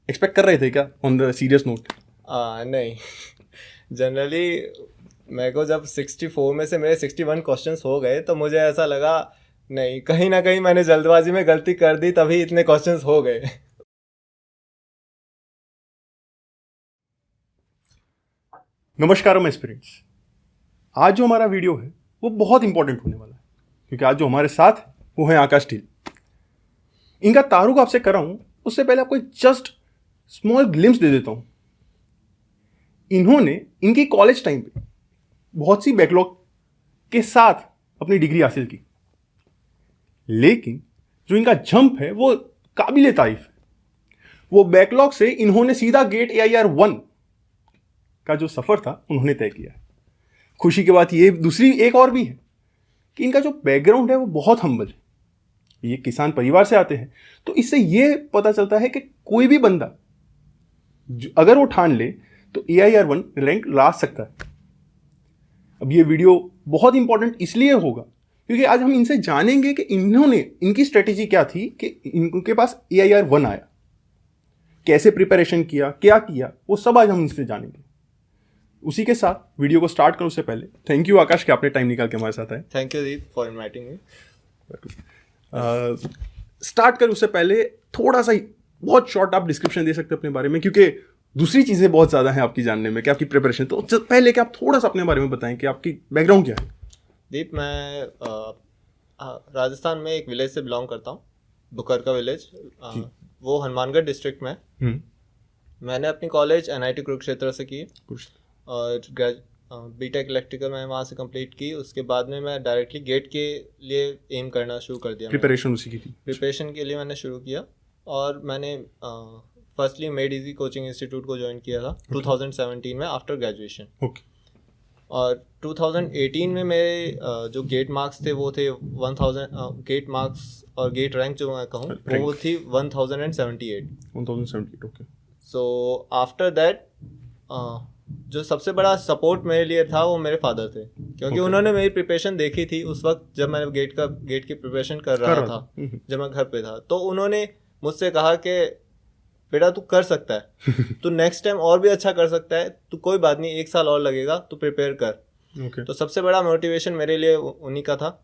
Expect कर रहे थे क्या ऑन द सीरियस नोट? नहीं जनरली मेरे को जब 64 में से मेरे 61 क्वेश्चंस हो गए तो मुझे ऐसा लगा नहीं, कहीं ना कहीं मैंने जल्दबाजी में गलती कर दी तभी इतने क्वेश्चंस हो गए। नमस्कार एस्पिरेंट्स, आज जो हमारा वीडियो है वो बहुत इंपॉर्टेंट होने वाला है क्योंकि आज जो हमारे साथ है वो है आकाश टील। इनका तारुफ आपसे कर रहा हूं, उससे पहले आपको जस्ट स्मॉल ग्लिम्स दे देता हूं। इन्होंने इनकी कॉलेज टाइम पे बहुत सी बैकलॉग के साथ अपनी डिग्री हासिल की, लेकिन जो इनका जंप है वो काबिले तारीफ है। वो बैकलॉग से इन्होंने सीधा गेट AIR 1 का जो सफर था उन्होंने तय किया है। खुशी की बात ये दूसरी एक और भी है कि इनका जो बैकग्राउंड है वो बहुत हम्बल है। ये किसान परिवार से आते हैं, तो इससे ये पता चलता है कि कोई भी बंदा अगर वो ठान ले तो AIR 1 रैंक ला सकता है। अब ये वीडियो बहुत इंपॉर्टेंट इसलिए होगा क्योंकि आज हम इनसे जानेंगे कि इनकी स्ट्रेटेजी क्या थी कि इनके पास AIR 1 आया, कैसे प्रिपरेशन किया, क्या किया, वो सब आज हम इनसे जानेंगे। उसी के साथ वीडियो को स्टार्ट करूं उससे पहले थैंक यू आकाश कि आपने टाइम निकाल के हमारे साथ आए। Thank you Deep for inviting me. Start करूं उससे पहले थोड़ा सा बहुत शॉर्ट आप डिस्क्रिप्शन दे सकते हैं अपने बारे में, क्योंकि दूसरी चीज़ें बहुत ज़्यादा हैं आपकी जानने में कि आपकी प्रिपरेशन। तो पहले कि आप थोड़ा सा अपने बारे में बताएं कि आपकी बैकग्राउंड क्या है। दीप, मैं राजस्थान में एक विलेज से बिलोंग करता हूँ, बुकरका विलेज। वो हनुमानगढ़ डिस्ट्रिक्ट में है। मैंने अपनी कॉलेज NIT कुरुक्षेत्र से की और BTech इलेक्ट्रिकल मैंने वहाँ से कंप्लीट की। उसके बाद में मैं डायरेक्टली गेट के लिए एम करना शुरू कर दिया। प्रिपरेशन उसी की थी? प्रिपरेशन के लिए मैंने शुरू किया और मैंने firstly made easy coaching institute को ज्वाइन किया था 2017 में आफ्टर ग्रेजुएशन। और 2018 में मेरे जो गेट मार्क्स थे वो थे 1000 गेट मार्क्स और गेट रैंक जो मैं कहूँ वो थी 1078। ओके। सो आफ्टर दैट जो सबसे बड़ा सपोर्ट मेरे लिए था वो मेरे फादर थे, क्योंकि उन्होंने मेरी प्रिपरेशन देखी थी उस वक्त जब मैं गेट की प्रिपरेशन कर रहा था, जब मैं घर पे था। तो उन्होंने मुझसे कहा कि बेटा तू कर सकता है, तू नेक्स्ट टाइम और भी अच्छा कर सकता है, तू कोई बात नहीं, 1 साल और लगेगा, तू प्रिपेयर कर। तो सबसे बड़ा मोटिवेशन मेरे लिए उन्हीं का था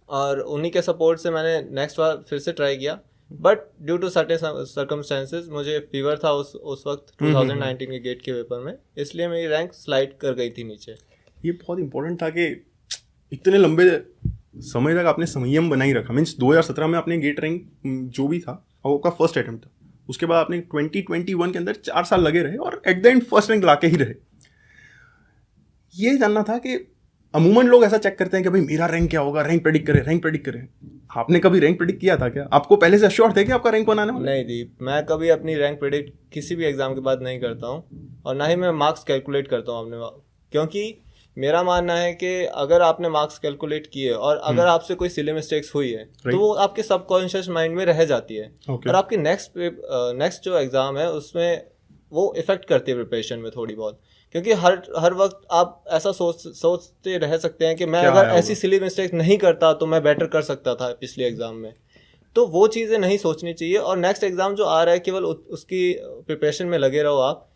और उन्हीं के सपोर्ट से मैंने नेक्स्ट बार फिर से ट्राई किया। But due to certain circumstances मुझे फीवर था उस वक्त 2019 के गेट के पेपर में, इसलिए मेरी रैंक स्लाइड कर गई थी नीचे। ये बहुत इंपॉर्टेंट था कि इतने लंबे समय तक आपने संयम बनाई रखा। मीन्स 2017 में आपने गेट रैंक जो भी था वो आपका फर्स्ट अटेम्प्ट था, उसके बाद आपने 2021 के अंदर 4 साल लगे रहे और at the end first rank लाके ही रहे। ये जानना था कि अमूमन लोग ऐसा चेक करते हैं कि भाई मेरा रैंक क्या होगा, रैंक प्रेडिक्ट करें। आपने कभी रैंक प्रेडिक्ट किया था क्या? आपको पहले से अश्योर थे कि आपका रैंक बनाने वाला? नहीं दीप, मैं कभी अपनी रैंक प्रेडिक्ट किसी भी एग्जाम के बाद नहीं करता हूँ और ना ही मैं मार्क्स कैलकुलेट करता हूँ अपने, क्योंकि मेरा मानना है कि अगर आपने मार्क्स कैलकुलेट किए और अगर आपसे कोई सिली मिस्टेक्स हुई है तो वो आपके सबकॉन्शियस माइंड में रह जाती है और आपकी नेक्स्ट जो एग्जाम है उसमें वो इफेक्ट करती है प्रिपरेशन में थोड़ी बहुत, क्योंकि हर वक्त आप ऐसा सोचते रह सकते हैं कि मैं अगर ऐसी सिली मिस्टेक नहीं करता तो मैं बेटर कर सकता था पिछले एग्जाम में। तो वो चीज़ें नहीं सोचनी चाहिए और नेक्स्ट एग्जाम जो आ रहा है केवल उसकी प्रिपरेशन में लगे रहो आप,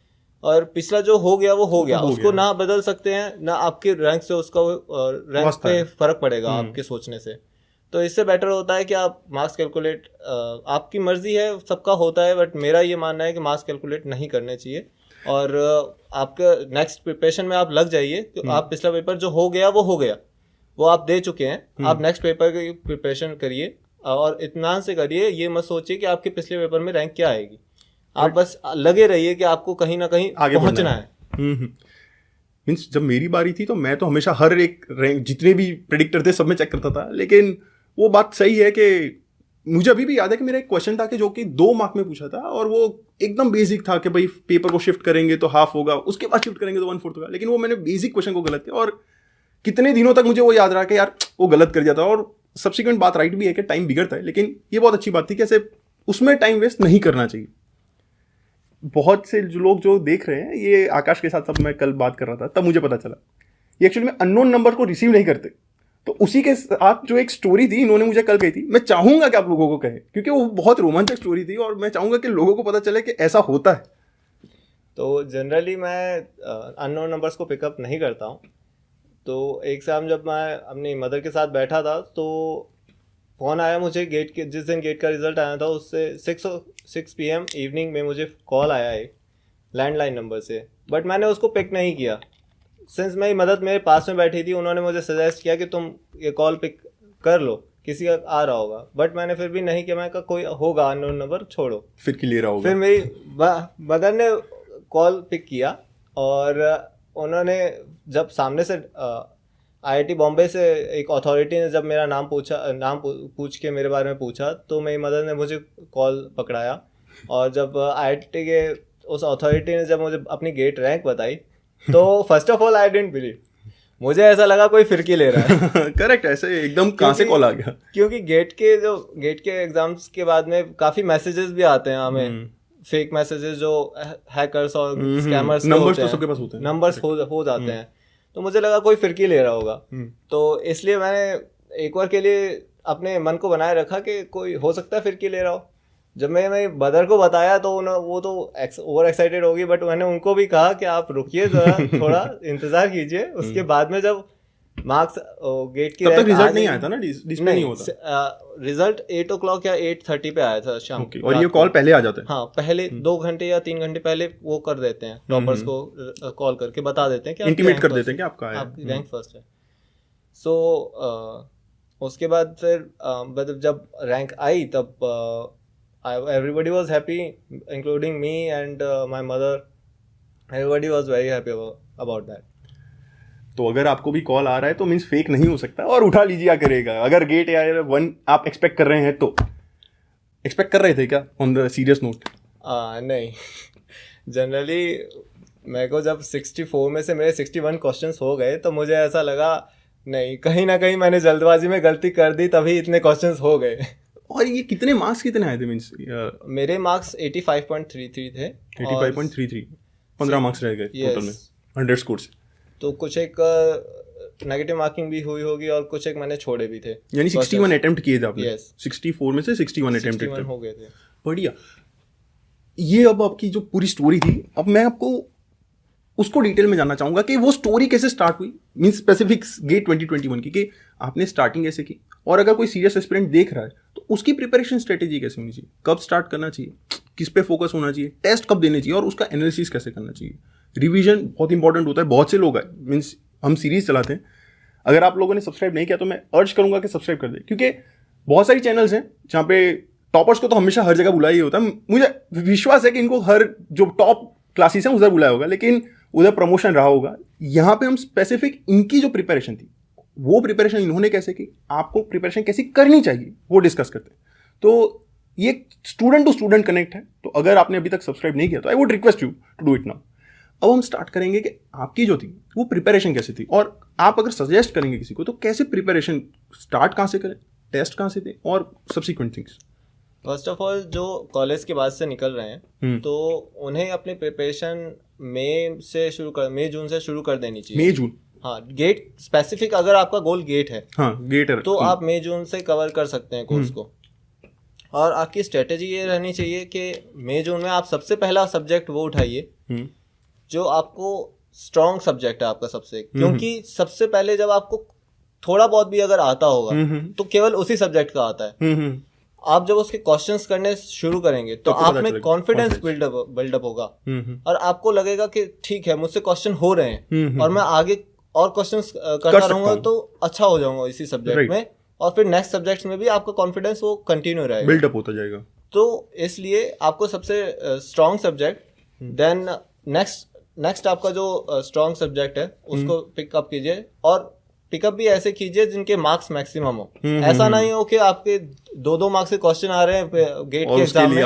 और पिछला जो हो गया वो हो गया, उसको ना बदल सकते हैं ना आपके रैंक से उसका रैंक पे फर्क पड़ेगा आपके सोचने से। तो इससे बेटर होता है कि आप मार्क्स कैलकुलेट, आपकी मर्जी है, सबका होता है, बट मेरा ये मानना है कि मार्क्स कैलकुलेट नहीं करने चाहिए और आपका नेक्स्ट प्रिपरेशन में आप लग जाइए। तो आप पिछला पेपर जो हो गया वो आप दे चुके हैं, आप नेक्स्ट पेपर की प्रिपरेशन करिए और इत्मीनान से करिए। ये मत सोचिए कि आपके पिछले पेपर में रैंक क्या आएगी, आप बस लगे रहिए कि आपको कहीं ना कहीं आगे पहुंचना है। मीन्स जब मेरी बारी थी तो मैं तो हमेशा हर एक रैंक जितने भी प्रेडिक्टर थे सब में चेक करता था, लेकिन वो बात सही है कि मुझे अभी भी याद है कि मेरा एक क्वेश्चन था कि जो कि 2 मार्क में पूछा था और वो एकदम बेसिक था कि भाई पेपर को शिफ्ट करेंगे तो हाफ होगा, उसके बाद शिफ्ट करेंगे तो 1/4 होगा, लेकिन वो मैंने बेसिक क्वेश्चन को गलत किया और कितने दिनों तक मुझे वो याद रहा कि यार वो गलत कर जाता। और सब्सिक्वेंट बात राइट भी है कि टाइम बिगड़ता है, लेकिन ये बहुत अच्छी बात थी कि ऐसे उसमें टाइम वेस्ट नहीं करना चाहिए। बहुत से जो लोग जो देख रहे हैं, ये आकाश के साथ सब मैं कल बात कर रहा था तब मुझे पता चला ये एक्चुअली में अननोन नंबर को रिसीव नहीं करते, तो उसी के साथ जो एक स्टोरी थी इन्होंने मुझे कल कही थी, मैं चाहूंगा कि आप लोगों को कहे, क्योंकि वो बहुत रोमांचक स्टोरी थी और मैं चाहूंगा कि लोगों को पता चले कि ऐसा होता है। तो जनरली मैं अननोन नंबर्स को पिकअप नहीं करता हूँ। तो एक शाम जब मैं अपनी मदर के साथ बैठा था तो फ़ोन आया मुझे गेट के, जिस दिन गेट का रिज़ल्ट आया था उससे 6 PM इवनिंग में मुझे कॉल आया एक लैंडलाइन नंबर से, बट मैंने उसको पिक नहीं किया। सिंस मेरी मदद मेरे पास में बैठी थी, उन्होंने मुझे सजेस्ट किया कि तुम ये कॉल पिक कर लो, किसी का आ रहा होगा, बट मैंने फिर भी नहीं किया। मैं कहा कोई होगा अननोन नंबर, छोड़ो। फिर क्लियर होगा। फिर मेरी मदर ने कॉल पिक किया और उन्होंने जब सामने से IIT बॉम्बे से एक अथॉरिटी ने जब मेरा नाम पूछ के मेरे बारे में पूछा, तो मेरी मदर ने मुझे कॉल पकड़ाया। और जब IIT के उस अथॉरिटी ने जब मुझे अपनी गेट रैंक बताई तो first of all I didn't believe. मुझे ऐसा लगा कोई फिरकी ले रहा है। करेक्ट, ऐसे एकदम कहाँ से कॉल आ गया? क्योंकि गेट के एग्जाम्स के बाद में काफ़ी मैसेजेस भी आते हैं हमें, फेक मैसेजेस जो हैकर्स और स्कैमर्स नंबर्स तो सबके पास होते हैं, नंबर्स हो जाते हैं। तो मुझे लगा कोई फिरकी ले रहा होगा। तो इसलिए मैंने एक बार के लिए अपने मन को बनाए रखा कि कोई हो सकता है फिरकी ले रहा हो। जब मैं मेरी मदर को बताया तो वो तो ओवर एक्साइटेड होगी, बट मैंने उनको भी कहा कि आप रुकिए जरा, थोड़ा इंतजार कीजिए। उसके बाद में जब मार्क्स गेट की तब तक रिजल्ट नहीं आया था ना, डिस्प्ले नहीं होता। रिजल्ट 8 o'clock या 8:30 पे आया था शाम। और ये कॉल पहले आ जाता है? हाँ, पहले 2 घंटे या 3 घंटे पहले वो कर देते हैं, टॉपर्स को कॉल करके बता देते हैं कि इंटीमेट कर देते हैं कि आपकी रैंक फर्स्ट है। सो उसके बाद फिर मतलब जब रैंक आई तब everybody was happy, including me and my mother. Everybody was very happy about that. तो अगर आपको भी कॉल आ रहा है तो मीन्स फेक नहीं हो सकता, और उठा लीजिए, क्या करेगा। अगर गेट या 1 आप एक्सपेक्ट कर रहे हैं तो एक्सपेक्ट कर रहे थे क्या ऑन द सीरियस नोट? नहीं। जनरली मेरे को जब 64 में से मेरे 61 क्वेश्चंस हो गए तो मुझे ऐसा लगा नहीं, कहीं ना कहीं मैंने जल्दबाजी में गलती कर दी, तभी इतने क्वेश्चंस हो गए। और ये कितने मार्क्स कितने आए थे? मीन्स मेरे मार्क्स 85.33 थे। 85.33, 15 मार्क्स रह गए टोटल में 100 स्कोर से। तो कुछ एक नेगेटिव मार्किंग भी हुई होगी और कुछ एक मैंने छोड़े भी थे। यानी 61 अटेम्प्ट किए थे आपने? Yes. 64 में से 61 अटेम्प्ट हो गए थे। बढ़िया। ये अब आपकी जो पूरी स्टोरी थी, अब मैं आपको उसको डिटेल में जानना चाहूंगा कि वो स्टोरी कैसे स्टार्ट हुई, मींस स्पेसिफिक गेट 2021 की, कि आपने स्टार्टिंग कैसे की, और अगर कोई सीरियस एस्पिरेंट देख रहा है तो उसकी प्रिपरेशन स्ट्रेटेजी कैसे होनी चाहिए, कब स्टार्ट करना चाहिए, किस पे फोकस होना चाहिए, टेस्ट कब देने चाहिए, और उसका एनालिसिस कैसे करना चाहिए। रिवीजन बहुत इंपॉर्टेंट होता है। बहुत से लोग हैं, मीन्स हम सीरीज चलाते हैं, अगर आप लोगों ने सब्सक्राइब नहीं किया तो मैं अर्ज करूंगा कि सब्सक्राइब कर दें, क्योंकि बहुत सारी चैनल्स हैं जहाँ पे टॉपर्स को तो हमेशा हर जगह बुलाया ही होता है। मुझे विश्वास है कि इनको हर जो टॉप क्लासेस हैं उधर बुलाया होगा, लेकिन उधर प्रमोशन रहा होगा। यहाँ पे हम स्पेसिफिक इनकी जो प्रिपरेशन थी, वो प्रिपरेशन इन्होंने कैसे की, आपको प्रिपरेशन कैसी करनी चाहिए, वो डिस्कस करते हैं। तो ये स्टूडेंट टू स्टूडेंट कनेक्ट है। तो अगर आपने अभी तक सब्सक्राइब नहीं किया तो I would request you to do it now. अब हम स्टार्ट करेंगे कि आपकी जो थी वो प्रिपरेशन कैसे थी, और आप अगर सजेस्ट करेंगे किसी को तो कैसे प्रिपरेशन स्टार्ट कहाँ से करें, टेस्ट कहाँ से दें, और subsequent things. First of all जो कॉलेज के बाद से निकल रहे हैं तो उन्हें अपनी प्रिपरेशन मई जून से शुरू कर देनी चाहिए। मई जून? हाँ, गेट स्पेसिफिक अगर आपका गोल गेट है, हाँ गेट है, तो आप मई जून से कवर कर सकते हैं कोर्स को। और आपकी स्ट्रेटेजी ये रहनी चाहिए कि मई जून में आप सबसे पहला सब्जेक्ट वो उठाइए जो आपको स्ट्रॉन्ग सब्जेक्ट है आपका सबसे, क्योंकि सबसे पहले जब आपको थोड़ा बहुत भी अगर आता होगा तो केवल उसी सब्जेक्ट का आता है। आप जब उसके क्वेश्चंस करने शुरू करेंगे तो आप में कॉन्फिडेंस बिल्डअप होगा और आपको लगेगा कि ठीक है, मुझसे क्वेश्चन हो रहे हैं और मैं आगे और क्वेश्चंस करता रहूंगा तो अच्छा हो जाऊंगा इसी सब्जेक्ट में, और फिर नेक्स्ट सब्जेक्ट्स में भी आपका कॉन्फिडेंस वो कंटिन्यू रहेगा, बिल्डअप होता जाएगा। तो इसलिए आपको सबसे स्ट्रॉन्ग सब्जेक्ट, देन नेक्स्ट आपका जो स्ट्रॉन्ग सब्जेक्ट है उसको पिकअप कीजिए, और पिकअप भी ऐसे कीजिए जिनके मार्क्स मैक्सिमम हो। ऐसा नहीं हो कि आपके 2 मार्क्स के क्वेश्चन आ रहे हैं गेट के एग्जाम में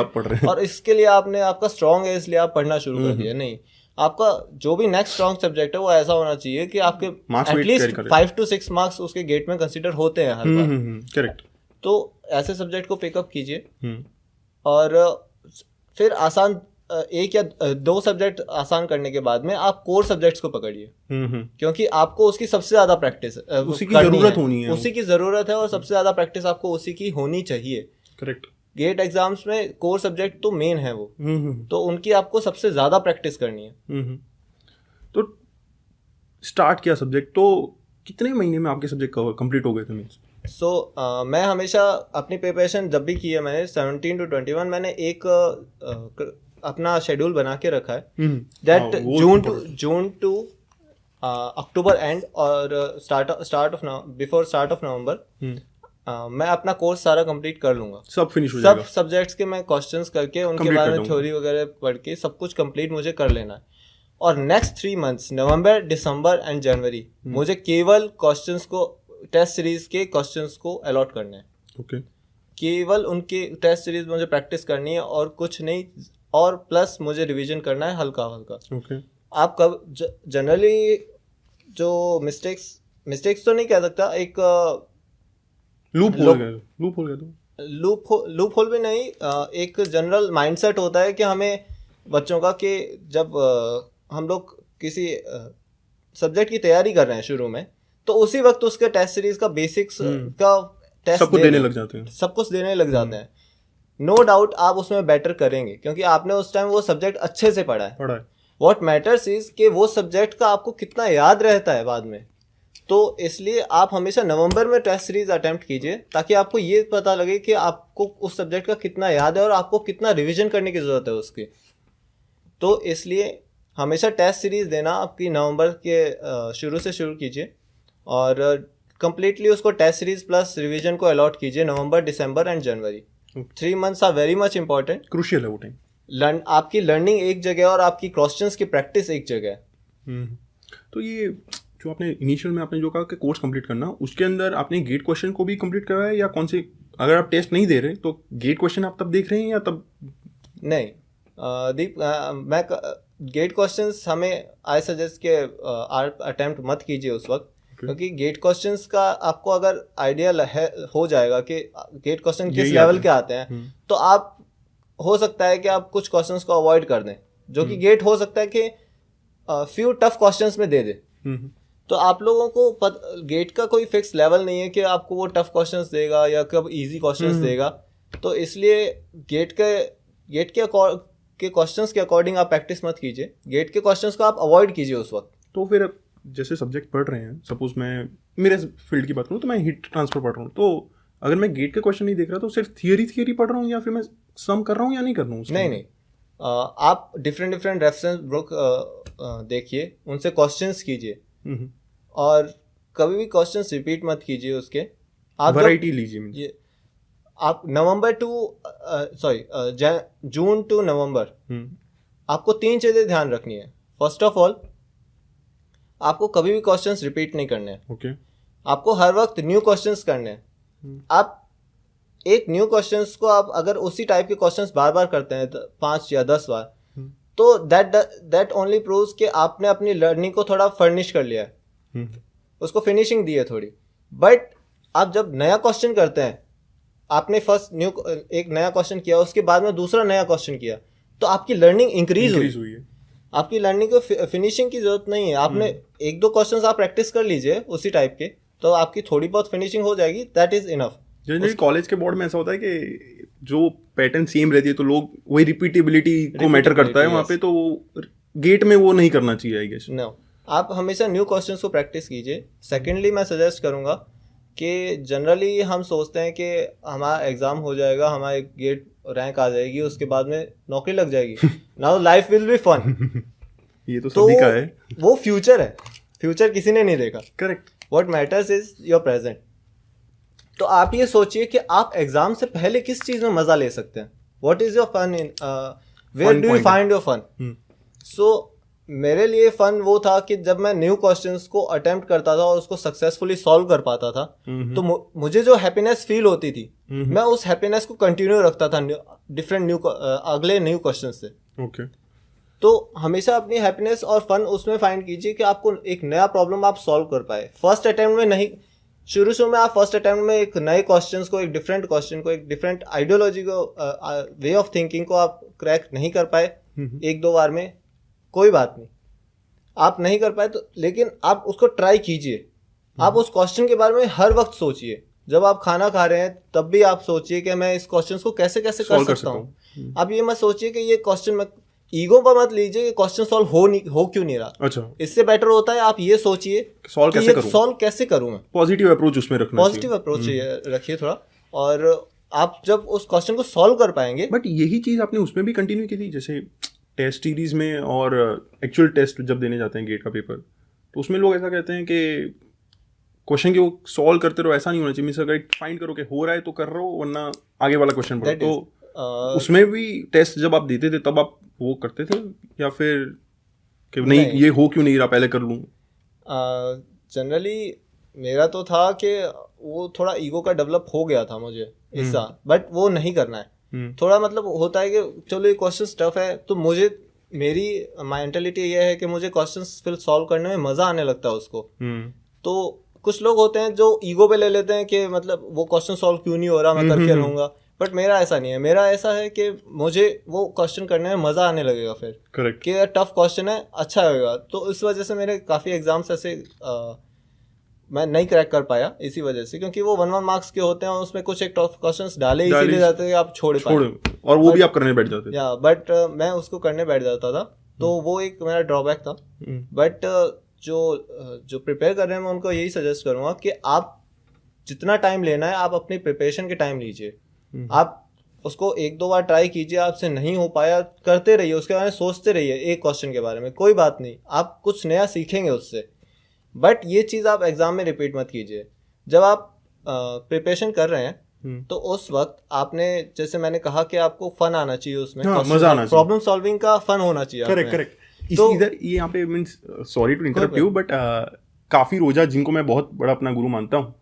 और इसके लिए आपका स्ट्रॉन्ग है इसलिए आप पढ़ना शुरू कर दिया। नहीं, आपका जो भी नेक्स्ट स्ट्रॉन्ग सब्जेक्ट है वो ऐसा होना चाहिए कि आपके एटलीस्ट 5 to 6 मार्क्स उसके गेट में कंसीडर होते हैं हर बार। करेक्ट। तो ऐसे सब्जेक्ट को पिकअप कीजिए और फिर आसान एक या दो सब्जेक्ट आसान करने के बाद में आप कोर सब्जेक्ट्स को पकड़िए, क्योंकि आपको उसकी सबसे ज्यादा प्रैक्टिस उसी की जरूरत होनी है, उसी की जरूरत है और सबसे ज्यादा प्रैक्टिस आपको उसी की होनी चाहिए। करेक्ट। गेट एग्जाम्स में कोर सब्जेक्ट तो मेन है वो, तो उनकी आपको सबसे ज्यादा प्रैक्टिस करनी है। तो स्टार्ट किया सब्जेक्ट, तो कितने महीने में आपके सब्जेक्ट कंप्लीट हो गए थे? मीन्स मैं हमेशा अपनी प्रिपरेशन जब भी की है मैंने 17 to 21 मैंने एक अपना शेड्यूल बना के रखा है that June to October and और बिफोर स्टार्ट ऑफ नवंबर मैं अपना कोर्स सारा कंप्लीट कर लूंगा, सब फिनिश हो जाएगा, सब सब्जेक्ट्स के मैं क्वेश्चंस करके उनके बारे में थ्योरी वगैरह पढ़ के सब कुछ कंप्लीट मुझे कर लेना है। और next 3 months November, December and January मुझे केवल क्वेश्चंस को, टेस्ट सीरीज के क्वेश्चंस को अलॉट करने हैं। ओके। केवल उनके टेस्ट सीरीज मुझे प्रैक्टिस करनी है और कुछ नहीं, और प्लस मुझे रिवीजन करना है हल्का हल्का। ओके। आप कब जनरली जो मिस्टेक्स तो नहीं कह सकता, एक लूप होल भी नहीं, एक जनरल माइंडसेट होता है कि हमें बच्चों का कि जब हम लोग किसी सब्जेक्ट की तैयारी कर रहे हैं शुरू में, तो उसी वक्त उसके टेस्ट सीरीज का बेसिक्स का टेस्ट सब कुछ देने लग जाते हैं। नो डाउट आप उसमें बेटर करेंगे क्योंकि आपने उस टाइम वो सब्जेक्ट अच्छे से पढ़ा है। व्हाट मैटर्स इज कि वो सब्जेक्ट का आपको कितना याद रहता है बाद में। तो इसलिए आप हमेशा नवंबर में टेस्ट सीरीज अटेम्प्ट कीजिए ताकि आपको ये पता लगे कि आपको उस सब्जेक्ट का कितना याद है और आपको कितना रिविजन करने की ज़रूरत है उसकी। तो इसलिए हमेशा टेस्ट सीरीज देना आपकी नवंबर के शुरू से शुरू कीजिए और कंप्लीटली उसको टेस्ट सीरीज प्लस रिवीजन को अलॉट कीजिए November, December and January. 3 months are very much important, crucial है वो टाइम। आपकी लर्निंग एक जगह और आपकी क्वेश्चंस की प्रैक्टिस एक जगह। तो ये जो आपने इनिशियल में आपने जो कहा कि कोर्स कंप्लीट करना, उसके अंदर आपने गेट क्वेश्चन को भी कंप्लीट करवाया या कौन से, अगर आप टेस्ट नहीं दे रहे तो गेट क्वेश्चन आप तब देख रहे हैं या तब नहीं? दीप, मैं गेट क्वेश्चंस हमें आई सजेस्ट के अटेम्प्ट मत कीजिए उस वक्त, क्योंकि गेट क्वेश्चंस का आपको अगर आइडिया हो जाएगा कि गेट क्वेश्चन किस लेवल के आते हैं, तो आप हो सकता है कि आप कुछ क्वेश्चंस को अवॉइड कर दें जो कि गेट हो सकता है कि फ्यू टफ क्वेश्चंस में दे दे। तो आप लोगों को गेट का कोई फिक्स लेवल नहीं है कि आपको वो टफ क्वेश्चंस देगा या कब इजी क्वेश्चंस देगा। तो इसलिए गेट के क्वेश्चंस के अकॉर्डिंग आप प्रैक्टिस मत कीजिए, गेट के क्वेश्चंस को आप अवॉइड कीजिए उस वक्त। तो फिर जैसे सब्जेक्ट पढ़ रहे हैं, सपोज मैं मेरे फील्ड की बात करूँ तो मैं हीट ट्रांसफर पढ़ रहा हूँ, तो अगर मैं गेट के क्वेश्चन नहीं देख रहा तो सिर्फ थियरी पढ़ रहा हूँ या फिर मैं सम कर रहा हूँ या नहीं कर रहा हूँ? नहीं, आप डिफरेंट रेफरेंस बुक देखिए, उनसे क्वेश्चंस कीजिए और कभी भी क्वेश्चंस रिपीट मत कीजिए उसके। आप वैरायटी लीजिए। आप जून टू नवंबर आपको 3 चीजें ध्यान रखनी है। फर्स्ट ऑफ ऑल, आपको कभी भी क्वेश्चंस रिपीट नहीं करने हैं। ओके। आपको हर वक्त न्यू क्वेश्चंस करने हैं। आप एक न्यू क्वेश्चंस को आप अगर उसी टाइप के क्वेश्चंस बार बार करते हैं 5 या 10 बार, तो दैट ओनली प्रूव्स कि आपने अपनी लर्निंग को थोड़ा फर्निश कर लिया है, उसको फिनिशिंग दी है थोड़ी। बट आप जब नया क्वेश्चन करते हैं, आपने एक नया क्वेश्चन किया, उसके बाद में दूसरा नया क्वेश्चन किया, तो आपकी लर्निंग इंक्रीज हुई है। आपकी लर्निंग को फिनिशिंग की जरूरत नहीं है। आपने 1-2 क्वेश्चंस आप प्रैक्टिस कर लीजिए उसी टाइप के, तो आपकी थोड़ी बहुत फिनिशिंग हो जाएगी, that is enough. Generally college के बोर्ड में ऐसा होता है कि जो पैटर्न सेम रहती है तो लोग वही रिपीटेबिलिटी को मैटर करता है वहाँ पे, तो गेट में वो नहीं करना चाहिए आई गेस। नो, आप हमेशा न्यू क्वेश्चंस को प्रैक्टिस कीजिए। सेकेंडली, मैं सजेस्ट करूँगा कि जनरली हम सोचते हैं कि हमारा एग्ज़ाम हो जाएगा, हमारा गेट रैंक आ जाएगी, उसके बाद में नौकरी लग जाएगी, now life will be fun. ये तो सभी का है, वो फ्यूचर है, फ्यूचर किसी ने नहीं देखा। Correct. What matters is your present. तो आप ये सोचिए कि आप एग्जाम से पहले किस चीज में मजा ले सकते हैं। What is your fun in, where do you find your fun. So मेरे लिए फन वो था कि जब मैं न्यू क्वेश्चंस को अटेम्प्ट करता था और उसको सक्सेसफुली सॉल्व कर पाता था, तो मुझे जो हैप्पीनेस फील होती थी, मैं उस हैप्पीनेस को कंटिन्यू रखता था अगले न्यू क्वेश्चन से। ओके। तो हमेशा अपनी हैप्पीनेस और फन उसमें फाइंड कीजिए कि आपको एक नया प्रॉब्लम आप सॉल्व कर पाए। फर्स्ट अटेम्प्ट में नहीं, शुरू में आप फर्स्ट अटेम्प्ट में एक नए क्वेश्चंस को, एक डिफरेंट क्वेश्चन को, एक डिफरेंट आइडियोलॉजी को, वे ऑफ थिंकिंग को आप क्रैक नहीं कर पाए, एक दो बार में कोई बात नहीं, आप नहीं कर पाए तो, लेकिन आप उसको ट्राई कीजिए। आप उस क्वेश्चन के बारे में हर वक्त सोचिए। जब आप खाना खा रहे हैं तब भी आप सोचिए कि मैं इस क्वेश्चन को कैसे कैसे कर सकता हूँ। आप ये मत सोचिए कि ये क्वेश्चन में ईगो पर मत लीजिए कि क्वेश्चन सॉल्व हो क्यों नहीं रहा। अच्छा, इससे बेटर होता है आप ये सोचिए सॉल्व कैसे करूँ मैं। पॉजिटिव अप्रोच उसमें रखना, पॉजिटिव अप्रोच रखिए थोड़ा, और आप जब उस क्वेश्चन को सॉल्व कर पाएंगे। बट यही चीज़ आपने उसमें भी कंटिन्यू की थी, जैसे टेस्ट सीरीज में और एक्चुअल टेस्ट जब देने जाते हैं गेट का पेपर, तो उसमें लोग ऐसा कहते हैं कि क्वेश्चन को सॉल्व करते रहो, ऐसा नहीं होना चाहिए। अगर फाइंड करो कि हो रहा है तो कर रहे हो, वरना आगे वाला क्वेश्चन पढ़ो। तो उसमें भी टेस्ट जब आप देते थे तब आप वो करते थे, या फिर कि नहीं ये हो क्यों नहीं रहा, पहले कर लूँ? जनरली मेरा तो था कि वो थोड़ा ईगो का डेवलप हो गया था मुझे हिस्सा, बट वो नहीं करना है। थोड़ा मतलब होता है कि चलो ये क्वेश्चन टफ है, तो मुझे मेरी मेंटालिटी ये है कि मुझे क्वेश्चंस फिर सॉल्व करने में मज़ा आने लगता है उसको। तो कुछ लोग होते हैं जो ईगो पे ले लेते हैं कि मतलब वो क्वेश्चन सॉल्व क्यों नहीं हो रहा, मैं करके रहूँगा। बट मेरा ऐसा नहीं है। मेरा ऐसा है कि मुझे वो क्वेश्चन करने में मज़ा आने लगेगा फिर। करेक्ट, कि टफ क्वेश्चन है, अच्छा होगा। तो इस वजह से मेरे काफ़ी एग्जाम्स ऐसे मैं नहीं क्रैक कर पाया इसी वजह से, क्योंकि वो 1-1 मार्क्स के होते हैं, उसमें कुछ एक टफ क्वेश्चंस डाले इसीलिए जाते हैं कि आप छोड़ पाए, और वो भी आप करने बैठ जाते। या बट मैं उसको करने बैठ जाता था, तो वो एक मेरा ड्रॉबैक था। बट जो प्रिपेयर कर रहे हैं मैं उनको यही सजेस्ट करूँगा कि आप जितना टाइम लेना है आप अपनी प्रिपरेशन के टाइम लीजिए। आप उसको 1-2 बार ट्राई कीजिए, आपसे नहीं हो पाया करते रहिए, उसके बारे में सोचते रहिए एक क्वेश्चन के बारे में, कोई बात नहीं, आप कुछ नया सीखेंगे उससे। बट ये चीज़ आप एग्जाम में रिपीट मत कीजिए। जब आप प्रिपरेशन कर रहे हैं तो उस वक्त आपने, जैसे मैंने कहा कि आपको फन आना चाहिए उसमें, मजा आना चाहिए, प्रॉब्लम सॉल्विंग का फन होना चाहिए। करेक्ट। तो इधर ये यहाँ पे means, sorry to interrupt you, but काफी रोजा जिनको मैं बहुत बड़ा अपना गुरु मानता हूँ,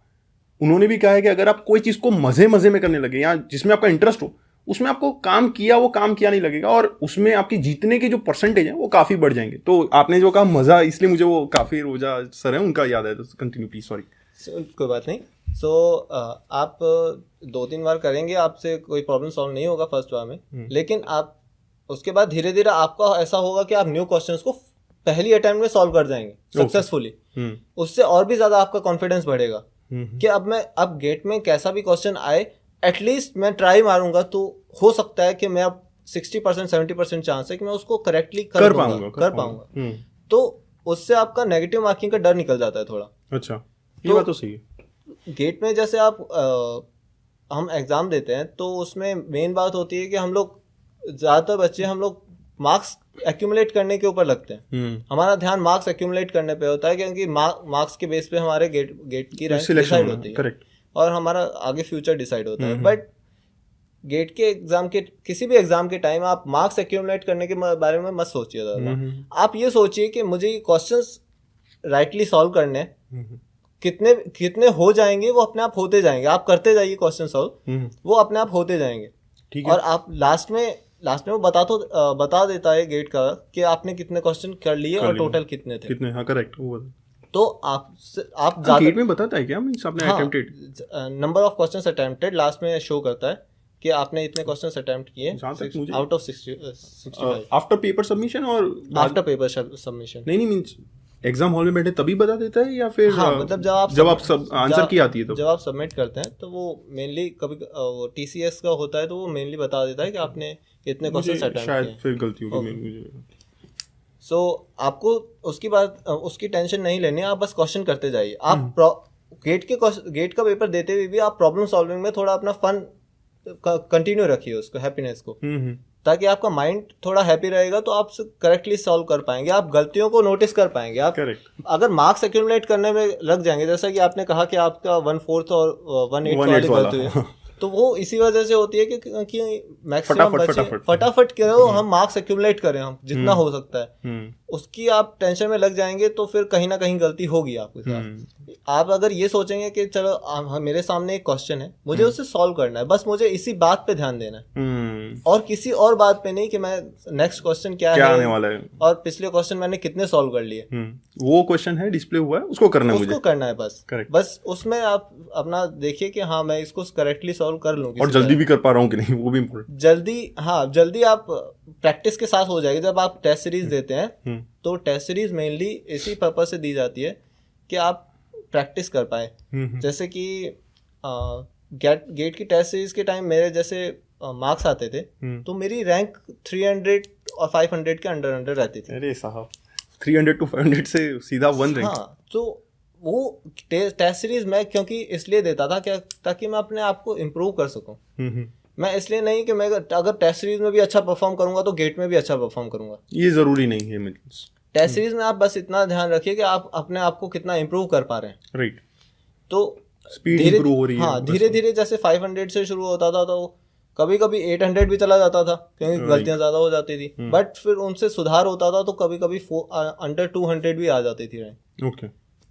उन्होंने भी कहा है कि अगर आप कोई चीज को मजे में करने लगे या जिसमें आपका इंटरेस्ट हो, उसमें आपको काम किया नहीं लगेगा, और उसमें आपकी जीतने के जो परसेंटेज है वो काफी बढ़ जाएंगे। तो आपने जो कहा मजा, इसलिए मुझे वो काफी रोजा सर है उनका याद है, तो कंटिन्यू प्लीज। सॉरी, कोई बात नहीं। सो आप 2-3 बार करेंगे, आपसे कोई प्रॉब्लम सॉल्व नहीं होगा फर्स्ट बार में, लेकिन आप उसके बाद धीरे धीरे आपका ऐसा होगा कि आप न्यू क्वेश्चंस को पहली अटेम्प्ट में सॉल्व कर जाएंगे सक्सेसफुली। उससे और भी ज्यादा आपका कॉन्फिडेंस बढ़ेगा कि अब गेट में कैसा भी क्वेश्चन आए, एटलीस्ट मैं ट्राई मारूंगा, तो हो सकता है कि मैं अब 60% 70% चांस है कि मैं उसको करेक्टली कर पाऊंगा। तो उससे आपका नेगेटिव मार्किंग का डर निकल जाता है थोड़ा। अच्छा, ये बात तो सही है। गेट में जैसे हम एग्जाम देते हैं तो उसमें मेन बात होती है कि हम लोग ज़्यादातर बच्चे हम लोग मार्क्स एक्यूमुलेट करने के ऊपर लगते हैं। हमारा ध्यान मार्क्स एक्यूमुलेट करने पे होता है, क्योंकि मार्क्स के बेस पे हमारे गेट की रैंक डिसाइड होती है। करेक्ट। और हमारा आगे फ्यूचर डिसाइड होता है। बट गेट के एग्जाम के, किसी भी एग्जाम के टाइम आप मार्क्स एक्यूमुलेट करने के बारे में मत सोचिए ज़्यादा। आप ये सोचिए कि मुझे ये क्वेश्चंस राइटली सॉल्व करने, कितने हो जाएंगे वो अपने आप होते जाएंगे। आप करते जाइए क्वेश्चन सॉल्व, वो अपने आप होते जाएंगे। ठीक है। और आप लास्ट में वो बता देता है गेट का कि आपने कितने क्वेश्चन कर लिए और टोटल कितने थे। हाँ करेक्ट, वो तो आप गेट में बताता है क्या मींस आपने attempted number of questions attempted, last में शो करता है कि आपने इतने क्वेश्चंस अटेम्प्ट किए out of 65 after paper submission और आफ्टर पेपर सबमिशन। नहीं मींस एग्जाम हॉल में बैठे तभी बता देता है, या फिर मतलब जब आप सब आंसर की आती है तो जब आप सबमिट करते हैं तो वो मेनली कभी TCS का होता है तो वो मेनली बता देता है कि आपने इतने क्वेश्चंस अटेम्प्ट किए। शायद फिर गलती होगी मुझे। सो आपको उसकी टेंशन नहीं लेनी है, आप बस क्वेश्चन करते जाइए। आप गेट का पेपर देते हुए भी आप प्रॉब्लम सॉल्विंग में थोड़ा अपना फन कंटिन्यू रखिए, उसको हैप्पीनेस को, ताकि आपका माइंड थोड़ा हैप्पी रहेगा तो आप करेक्टली सॉल्व कर पाएंगे, आप गलतियों को नोटिस कर पाएंगे। आप अगर मार्क्स एक्यूमुलेट करने में लग जाएंगे, जैसा कि आपने कहा कि आपका 1/4 और 1/8 वाली गलती हुई, तो वो इसी वजह से होती है कि मैक्सिमम बच्चे फटाफट करो, हम मार्क्स एक्यूमुलेट करें हम जितना हो सकता है, उसकी आप टेंशन में लग जाएंगे तो फिर कहीं ना कहीं गलती होगी आपके साथ। आप अगर ये सोचेंगे कि चलो मेरे सामने एक क्वेश्चन है, मुझे उसे सॉल्व करना है, बस मुझे इसी बात पे ध्यान देना है और किसी और बात पे नहीं कि मैं नेक्स्ट क्वेश्चन क्या है आने वाला है और पिछले क्वेश्चन मैंने कितने सॉल्व कर लिए, वो क्वेश्चन है डिस्प्ले हुआ है, उसको करना है, उसको करना है बस। Correct. बस उसमें आप अपना देखिए कि हाँ मैं इसको करेक्टली सॉल्व कर लूँ, और जल्दी भी कर पा रहा हूँ कि नहीं, वो भी इम्पोर्टेंट। जल्दी आप प्रैक्टिस के साथ हो जाएगी। जब आप टेस्ट सीरीज देते हैं तो टेस्ट सीरीज मेनली इसी पर्पज से दी जाती है कि आप प्रैक्टिस कर पाए। जैसे कि गेट की टेस्ट सीरीज के टाइम मेरे जैसे मार्क्स आते थे तो मेरी रैंक 300 और 500 के अंडर रहती थी। अरे साहब 300 to 500 से सीधा 1 रैंक। हाँ, तो वो टेस्ट सीरीज मैं क्योंकि इसलिए देता था क्या, ताकि मैं अपने आप को इम्प्रूव कर सकूं। मैं इसलिए नहीं कि मैं अगर टेस्ट सीरीज में भी अच्छा परफॉर्म करूंगा तो गेट में भी अच्छा परफॉर्म करूंगा, ये जरूरी नहीं है। टेस्ट सीरीज में आप बस इतना ध्यान रखिए कि आप अपने आप को कितना इम्प्रूव कर पा रहे हैं। राइट। तो स्पीड इंप्रूव हो रही है। हाँ, धीरे धीरे जैसे 500 से शुरू होता था तो कभी कभी 800 भी चला जाता था क्योंकि गलतियां ज्यादा हो जाती थी, बट फिर उनसे सुधार होता था तो कभी कभी अंडर 200 भी आ जाती थी रैंक। ओके।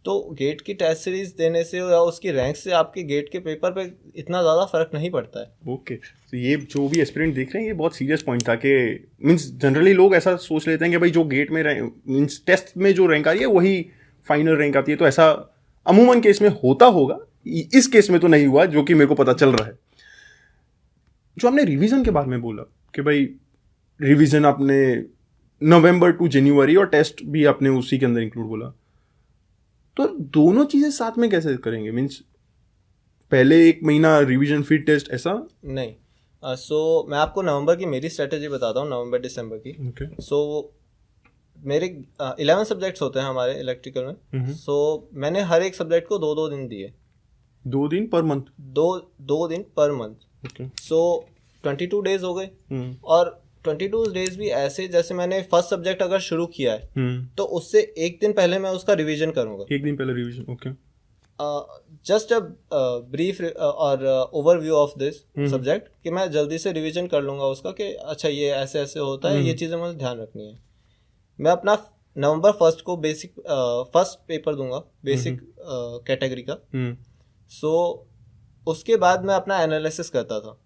तो गेट की टेस्ट सीरीज देने से या उसकी रैंक से आपके गेट के पेपर पे इतना ज़्यादा फर्क नहीं पड़ता है। ओके। तो ये जो भी एस्पिरेंट देख रहे हैं ये बहुत सीरियस पॉइंट था कि मींस जनरली लोग ऐसा सोच लेते हैं कि भाई जो गेट में मींस टेस्ट में जो रैंक आ रही है वही फाइनल रैंक आती है, तो ऐसा अमूमन केस में होता होगा, इस केस में तो नहीं हुआ जो कि मेरे को पता चल रहा है। जो आपने रिवीजन के बारे में बोला कि भाई रिवीजन आपने नवंबर टू जनवरी और टेस्ट भी आपने उसी के अंदर इंक्लूड बोला, तो दोनों चीजें साथ में कैसे करेंगे? मीन्स पहले 1 महीना रिवीजन फिर टेस्ट, ऐसा नहीं। सो मैं आपको नवंबर की मेरी स्ट्रेटेजी बताता हूँ, नवंबर दिसंबर की। okay. सो मेरे 11 सब्जेक्ट्स होते हैं हमारे इलेक्ट्रिकल में। सो मैंने हर एक सब्जेक्ट को 2-2 दिन दिए। 2 दिन पर मंथ? 2 दिन पर मंथ। okay. सो 22 डेज हो गए। और 22 डेज भी ऐसे जैसे मैंने फर्स्ट सब्जेक्ट अगर शुरू किया है तो उससे 1 दिन पहले मैं उसका रिवीजन करूंगा। 1 दिन पहले revision. Okay. Just a brief और ओवरव्यू ऑफ दिस सब्जेक्ट कि मैं जल्दी से रिवीजन कर लूंगा उसका कि अच्छा ये ऐसे ऐसे होता है, ये चीज़ें मुझे ध्यान रखनी है। मैं अपना नवंबर 1 को बेसिक फर्स्ट पेपर दूंगा बेसिक कैटेगरी का। सो उसके बाद मैं अपना एनालिसिस करता था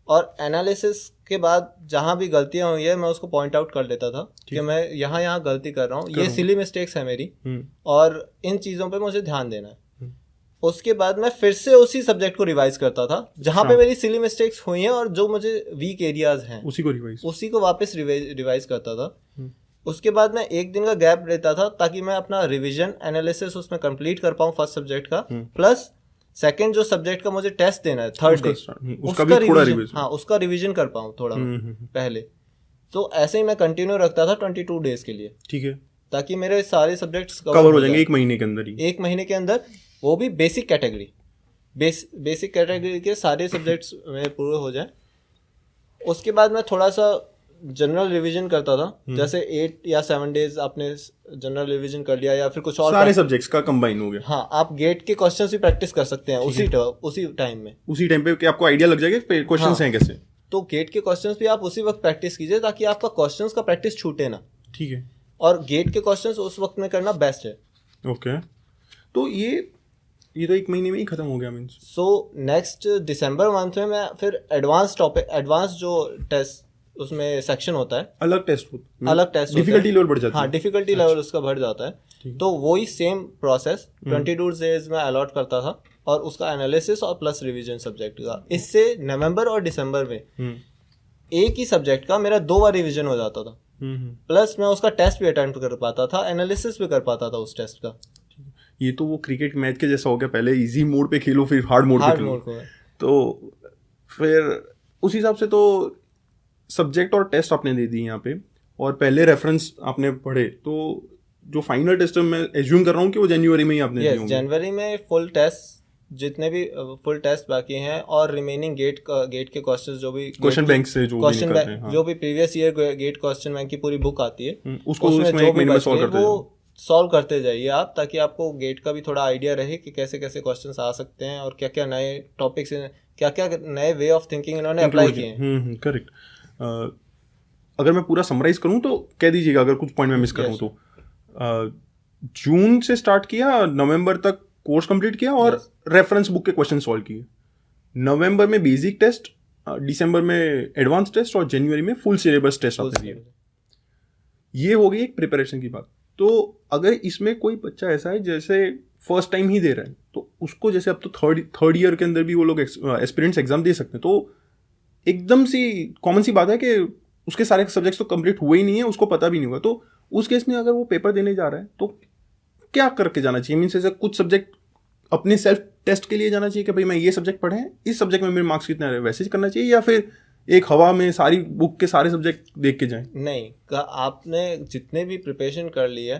और एनालिसिस के बाद जहाँ भी गलतियाँ हुई है मैं उसको पॉइंट आउट कर लेता था कि मैं यहाँ गलती कर रहा हूँ, ये सिली मिस्टेक्स है मेरी और इन चीज़ों पे मुझे ध्यान देना है। उसके बाद मैं फिर से उसी सब्जेक्ट को रिवाइज करता था जहाँ पे मेरी सिली मिस्टेक्स हुई हैं और जो मुझे वीक एरियाज हैं उसी को वापस रिवाइज करता था। उसके बाद मैं 1 दिन का गैप लेता था ताकि मैं अपना रिविजन एनालिसिस उसमें कंप्लीट कर पाऊँ फर्स्ट सब्जेक्ट का, प्लस सेकंड जो सब्जेक्ट का मुझे टेस्ट देना है थर्ड डे उसका भी थोड़ा रिवीजन, हाँ उसका रिवीजन कर पाऊँ थोड़ा पहले। तो ऐसे ही मैं कंटिन्यू रखता था 22 डेज के लिए। ठीक है। ताकि मेरे सारे सब्जेक्ट्स कवर हो जाएंगे 1 महीने के अंदर ही। 1 महीने के अंदर, वो भी बेसिक कैटेगरी बेसिक कैटेगरी के सारे सब्जेक्ट्स मेरे पूरे हो जाए। उसके बाद मैं थोड़ा सा जनरल रिवीजन करता था, जैसे 8 या 7 डेज आपने जनरल रिवीजन कर लिया या फिर कुछ और सारे सब्जेक्ट्स का कंबाइन हो गया। हाँ, आप गेट के क्वेश्चंस भी प्रैक्टिस कर सकते हैं उसी टाइम में। उसी टाइम पे कि आपको आइडिया लग जाएगा क्वेश्चंस हैं कैसे। तो गेट के क्वेश्चंस भी आप उसी वक्त प्रैक्टिस कीजिए ताकि आपका क्वेश्चंस का प्रैक्टिस छूटे ना। ठीक है। और गेट के क्वेश्चंस उस वक्त में करना बेस्ट है। ओके। तो ये तो 1 महीने में ही खत्म हो गया मींस। सो नेक्स्ट दिसंबर मंथ में मैं फिर एडवांस जो टेस्ट उसमें सेक्शन होता है, अलग टेस्ट डिफिकल्टी लेवल बढ़ जाता है। हाँ, डिफिकल्टी लेवल उसका बढ़ जाता है। तो वही सेम प्रोसेस 22 डेज में अलॉट करता था और उसका एनालिसिस और प्लस रिवीजन सब्जेक्ट का। इससे नवंबर और दिसंबर में एक ही सब्जेक्ट का मेरा 2 बार रिवीजन हो जाता था, प्लस मैं उसका टेस्ट भी अटेम्प्ट कर पाता था, एनालिसिस भी कर पाता था उस टेस्ट का। ये तो वो क्रिकेट मैच के जैसा हो गया, पहले इजी मोड पे खेलो फिर हार्ड मोड पे खेलो। तो फिर उस हिसाब से तो सब्जेक्ट और टेस्ट आपने दे दी यहाँ पे और पहले रेफरेंस आपने पढ़े, तो जो फाइनल टेस्ट मैं एज्यूम कर रहा हूँ कि वो जनवरी में ही आपने दिए होंगे। जनवरी में फुल टेस्ट जितने भी फुल टेस्ट बाकी हैं और रिमेनिंग गेट के क्वेश्चंस जो भी क्वेश्चन बैंक से जो भी previous year GATE question bank की पूरी बुक आती है उसको उसमें 1 महीने में सॉल्व करते वो सॉल्व करते जाइए आप, ताकि आपको गेट का भी थोड़ा आइडिया रहे कि कैसे कैसे क्वेश्चंस आ सकते हैं और क्या क्या नए टॉपिक्स, क्या क्या नए वे ऑफ थिंकिंग इन्होंने अप्लाई किए हैं। करेक्ट। अगर मैं पूरा समराइज करूं तो कह दीजिएगा अगर कुछ पॉइंट मैं मिस कर रहा हूं तो। जून से स्टार्ट किया, नवंबर तक कोर्स कंप्लीट किया और रेफरेंस बुक के क्वेश्चन सॉल्व किए। नवंबर में बेसिक टेस्ट, दिसंबर में एडवांस टेस्ट और जनवरी में फुल सिलेबस टेस्ट आते दिए। ये हो गई एक प्रिपरेशन की बात। तो अगर इसमें कोई बच्चा ऐसा है जैसे फर्स्ट टाइम ही दे रहा है, तो उसको जैसे अब तो थर्ड ईयर के अंदर भी वो लोग एस्पिरेंट्स एग्जाम दे सकते हैं, तो एकदम सी कॉमन सी बात है कि उसके सारे सब्जेक्ट्स तो कंप्लीट हुए ही नहीं है, उसको पता भी नहीं होगा। तो उस केस में अगर वो पेपर देने जा रहा है तो क्या करके जाना चाहिए? मीन्स ऐसे कुछ सब्जेक्ट अपने सेल्फ टेस्ट के लिए जाना चाहिए कि भाई मैं ये सब्जेक्ट पढ़े हैं, इस सब्जेक्ट में मेरे मार्क्स कितने आ रहे हैं, वैसे ही करना चाहिए, या फिर एक हवा में सारी बुक के सारे सब्जेक्ट देख के जाएं? नहीं, आपने जितने भी प्रिपरेशन कर ली है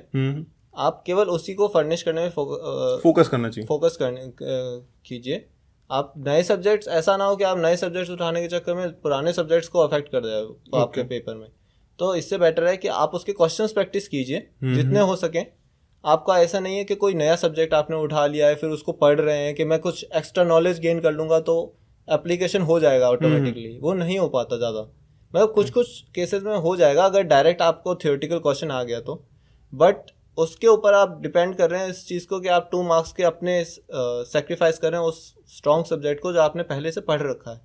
आप केवल उसी को फर्निश करने में फोकस करना चाहिए, फोकस करने कीजिए। आप नए सब्जेक्ट्स, ऐसा ना हो कि आप नए सब्जेक्ट्स उठाने के चक्कर में पुराने सब्जेक्ट्स को अफेक्ट कर दे आपके पेपर में। तो इससे बेटर है कि आप उसके क्वेश्चंस प्रैक्टिस कीजिए जितने हो सके। आपका ऐसा नहीं है कि कोई नया सब्जेक्ट आपने उठा लिया है फिर उसको पढ़ रहे हैं कि मैं कुछ एक्स्ट्रा नॉलेज गेन कर लूँगा तो एप्लीकेशन हो जाएगा ऑटोमेटिकली। वो नहीं हो पाता ज़्यादा, मतलब कुछ कुछ केसेस में हो जाएगा अगर डायरेक्ट आपको थियोरेटिकल क्वेश्चन आ गया तो। बट उसके ऊपर आप डिपेंड कर रहे हैं इस चीज़ को कि आप 2 मार्क्स के अपने सेक्रीफाइस कर रहे हैं उस स्ट्रॉन्ग सब्जेक्ट को जो आपने पहले से पढ़ रखा है।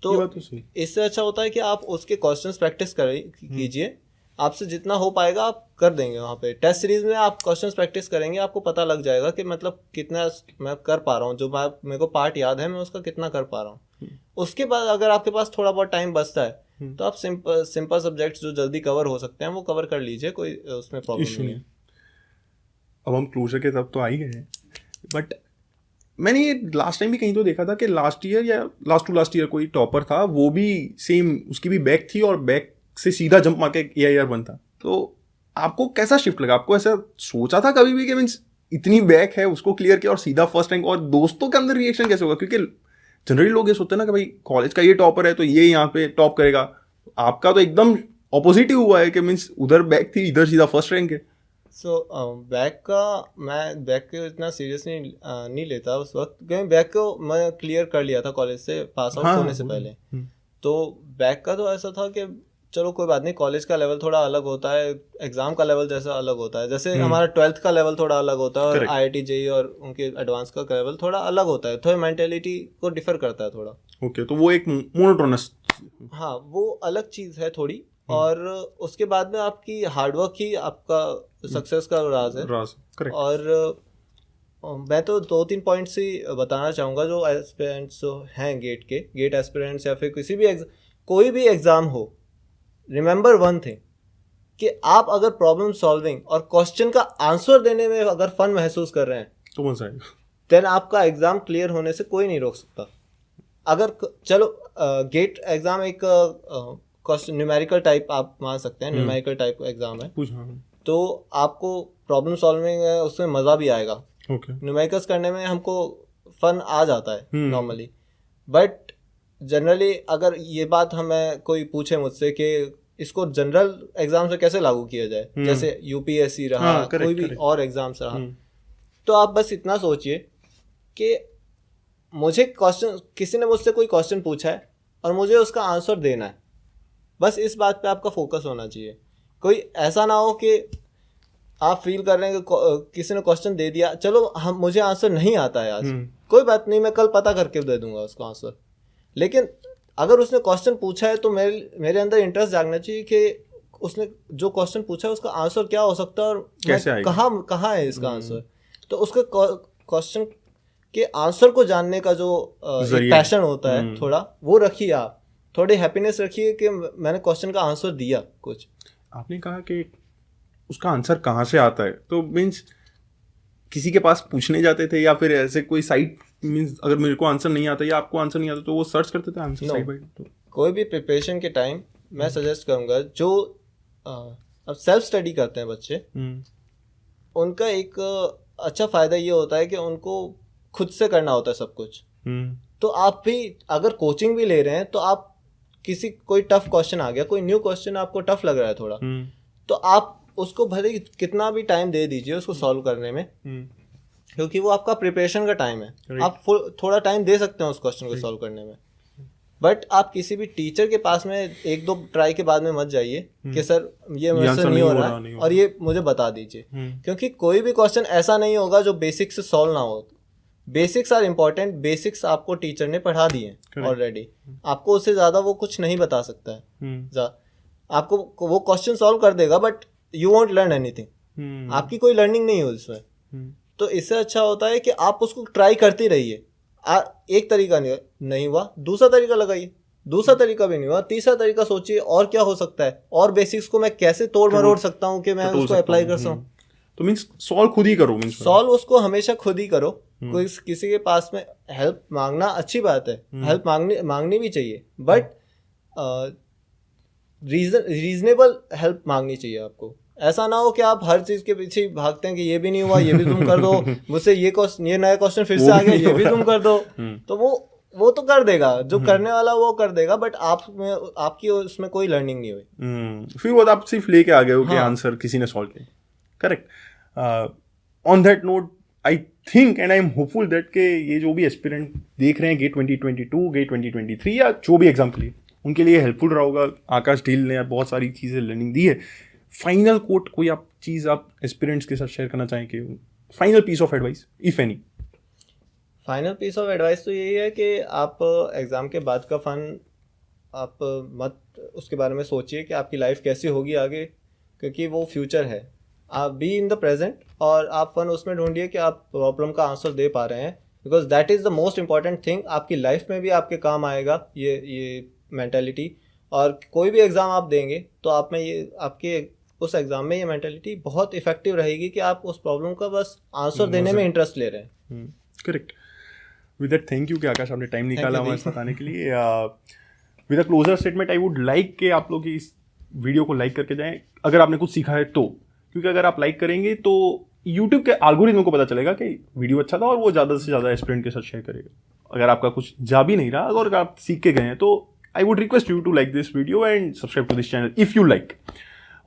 तो इससे अच्छा होता है कि आप उसके क्वेश्चंस प्रैक्टिस कीजिए। आपसे जितना हो पाएगा आप कर देंगे। वहाँ पे टेस्ट सीरीज में आप क्वेश्चंस प्रैक्टिस करेंगे, आपको पता लग जाएगा कि मतलब कितना मैं कर पा रहा हूँ, जो मेरे को पार्ट याद है मैं उसका कितना कर पा रहा हूँ। उसके बाद अगर आपके पास थोड़ा बहुत टाइम बचता है तो आप सिंपल सब्जेक्ट्स जो जल्दी कवर हो सकते हैं वो कवर कर लीजिए, कोई उसमें प्रॉब्लम नहीं है। अब हम क्लोजर के तब तो आ ही गए हैं, बट मैंने ये लास्ट टाइम भी कहीं तो देखा था कि लास्ट ईयर या लास्ट टू लास्ट ईयर कोई टॉपर था, वो भी सेम, उसकी भी बैक थी और बैक से सीधा जंप मार के AIR बन था। तो आपको कैसा शिफ्ट लगा? आपको ऐसा सोचा था कभी भी कि मीन्स इतनी बैक है उसको क्लियर किया और सीधा फर्स्ट रैंक? और दोस्तों के अंदर रिएक्शन कैसे होगा? क्योंकि जनरली लोग ये सोचते हैं ना कि भाई कॉलेज का ये टॉपर है तो ये यहाँ पे टॉप करेगा। आपका तो एकदम ऑपोजिट ही हुआ है कि मीन्स उधर बैक थी, इधर सीधा फर्स्ट रैंक है। बैक का मैं बैक को इतना सीरियसली नहीं लेता उस वक्त, क्योंकि बैक को मैं क्लियर कर लिया था कॉलेज से पास आउट होने से पहले। तो बैक का तो ऐसा था कि चलो कोई बात नहीं, कॉलेज का लेवल थोड़ा अलग होता है, एग्जाम का लेवल जैसा अलग होता है, जैसे हमारा 12th का लेवल थोड़ा अलग होता है और IIT JEE और उनके एडवांस का लेवल थोड़ा अलग होता है, तो मेंटेलिटी को डिफर करता है थोड़ा। ओके, तो वो एक मोनोटोनस, हाँ वो अलग चीज़ है थोड़ी। और उसके बाद में आपकी हार्डवर्क ही आपका सक्सेस का राज है। और मैं तो 2-3 पॉइंट्स ही बताना चाहूँगा जो एस्पिरेंट्स हैं गेट एस्पिरेंट्स या फिर किसी भी कोई भी एग्ज़ाम हो। रिमेंबर वन थिंग कि आप अगर प्रॉब्लम सॉल्विंग और क्वेश्चन का आंसर देने में अगर फन महसूस कर रहे हैं तो मजा आएगा, देन आपका एग्ज़ाम क्लियर होने से कोई नहीं रोक सकता। अगर चलो गेट एग्ज़ाम एक क्वेश्चन न्यूमेरिकल टाइप आप मान सकते हैं, न्यूमेरिकल टाइप का एग्ज़ाम है, तो आपको प्रॉब्लम सॉल्विंग है उसमें मज़ा भी आएगा। न्यूमेरिकल्स करने में हमको फन आ जाता है नॉर्मली। बट जनरली अगर ये बात हमें कोई पूछे मुझसे कि इसको जनरल एग्जाम से कैसे लागू किया जाए, जैसे UPSC रहा, कोई भी और एग्जाम्स रहा, तो आप बस इतना सोचिए कि मुझे क्वेश्चन, किसी ने मुझसे कोई क्वेश्चन पूछा है और मुझे उसका आंसर देना है, बस इस बात पे आपका फोकस होना चाहिए। कोई ऐसा ना हो कि आप फील कर रहे हैं कि किसी ने क्वेश्चन दे दिया, चलो मुझे आंसर नहीं आता है आज, कोई बात नहीं, मैं कल पता करके दे दूंगा उसको आंसर। लेकिन अगर उसने क्वेश्चन पूछा है तो मेरे अंदर इंटरेस्ट जागना चाहिए कि उसने जो क्वेश्चन पूछा है उसका आंसर क्या हो सकता है और कहाँ है इसका आंसर। तो उसके क्वेश्चन के आंसर को जानने का जो पैशन होता है थोड़ा, वो रखिए आप, थोड़ी हैप्पीनेस रखिए कि मैंने क्वेश्चन का आंसर दिया। कुछ आपने कहा कि उसका आंसर कहाँ से आता है, तो मीन्स किसी के पास पूछने जाते थे या फिर ऐसे कोई साइट, मीन्स अगर मेरे को आंसर नहीं आता या आपको आंसर नहीं आता तो वो सर्च करते थे आंसर साइड बाय? तो कोई भी प्रिपरेशन के टाइम मैं सजेस्ट करूँगा जो अब सेल्फ स्टडी करते हैं बच्चे, उनका एक अच्छा फ़ायदा ये होता है कि उनको खुद से करना होता है सब कुछ। तो आप भी अगर कोचिंग भी ले रहे हैं तो आप कोई टफ क्वेश्चन आ गया, कोई न्यू क्वेश्चन आपको टफ लग रहा है थोड़ा, तो आप उसको भले ही कितना भी टाइम दे दीजिए उसको सॉल्व करने में, क्योंकि वो आपका प्रिपरेशन का टाइम है। आप थोड़ा टाइम दे सकते हैं उस क्वेश्चन को सॉल्व करने में। बट आप किसी भी टीचर के पास में एक दो ट्राई के बाद में मत जाइए कि सर ये मेरे से नहीं हो रहा है और ये मुझे बता दीजिए, क्योंकि कोई भी क्वेश्चन ऐसा नहीं होगा जो बेसिक्स से सॉल्व ना हो। बेसिक्स आर इम्पोर्टेंट, बेसिक्स आपको टीचर ने पढ़ा दिए ऑलरेडी, आपको उससे ज़्यादा वो कुछ नहीं बता सकता है। आपको वो क्वेश्चन सॉल्व कर देगा but you want learn anything, आपकी कोई लर्निंग नहीं हुई उसमें। तो इससे अच्छा होता है कि आप उसको ट्राई करते रहिए। एक तरीका नहीं हुआ, दूसरा तरीका लगाइए, दूसरा तरीका भी नहीं हुआ, तीसरा तरीका सोचिए और क्या हो सकता है, और बेसिक्स को मैं कैसे तोड़ मरोड़ सकता हूँ कि मैं उसको अप्लाई कर सकूँ। तो मीन्स सॉल्व खुद ही करो, सॉल्व उसको हमेशा खुद ही करो। कोई किसी के पास में हेल्प मांगना अच्छी बात है, हेल्प मांगनी भी चाहिए, बट रीजनेबल हेल्प मांगनी चाहिए आपको। ऐसा ना हो कि आप हर चीज के पीछे भागते हैं कि ये भी नहीं हुआ, ये भी तुम कर दो, मुझसे ये नया क्वेश्चन फिर से आ गया, ये भी तुम कर दो। तो वो तो कर देगा, जो करने वाला वो कर देगा, बट आपकी उसमें कोई लर्निंग नहीं हुई। फिर वो आप सिर्फ लेके आ गए हो कि आंसर किसी ने सॉल्व किया। Correct. On that note I think and I am hopeful that के ये जो भी एस्पिरेंट देख रहे हैं गेट 2022, गेट 2023 या जो भी एग्जाम के लिए, उनके लिए हेल्पफुल रहा होगा। आकाश ढील ने बहुत सारी चीज़ें लर्निंग दी है। फाइनल कोट कोई आप चीज़ आप एस्पिरेंट्स के साथ शेयर करना चाहें कि final piece of advice if any? Final piece of advice तो यही है कि आप एग्ज़ाम के बाद का फन आप मत उसके बारे में सोचिए कि आपकी लाइफ कैसी होगी आगे, क्योंकि वो फ्यूचर है। आप बी इन द प्रेजेंट और आप फन उसमें ढूंढिए कि आप प्रॉब्लम का आंसर दे पा रहे हैं, because that is the most important thing. आपकी लाइफ में भी आपके काम आएगा ये मेंटालिटी, और कोई भी एग्ज़ाम आप देंगे तो आप में ये आपके उस एग्ज़ाम में ये मेंटालिटी बहुत इफेक्टिव रहेगी कि आप उस प्रॉब्लम का बस आंसर देने में इंटरेस्ट ले रहे हैं। Correct. With that thank you कि आकाश आपने टाइम निकाला हमें बताने के लिए। With a closure statement I would like कि आप लोग इस वीडियो को लाइक करके जाएं अगर आपने कुछ सीखा है तो, क्योंकि अगर आप लाइक करेंगे तो यूट्यूब के एल्गोरिथम को पता चलेगा कि वीडियो अच्छा था और वो ज़्यादा से ज़्यादा एस्पिरेंट के साथ शेयर करेगा। अगर आपका कुछ जा भी नहीं रहा, अगर आप सीख के गए हैं, तो I would request you to like this video and subscribe to this channel if you like.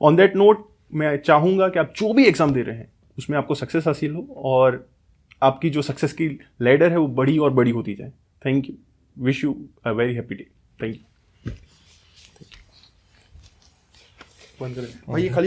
On that note, मैं चाहूँगा कि आप जो भी एग्ज़ाम दे रहे हैं उसमें आपको सक्सेस हासिल हो और आपकी जो सक्सेस की लैडर है वो बड़ी और बड़ी होती जाए। Thank you. Wish you a very happy day. Thank you. भाई ये खाली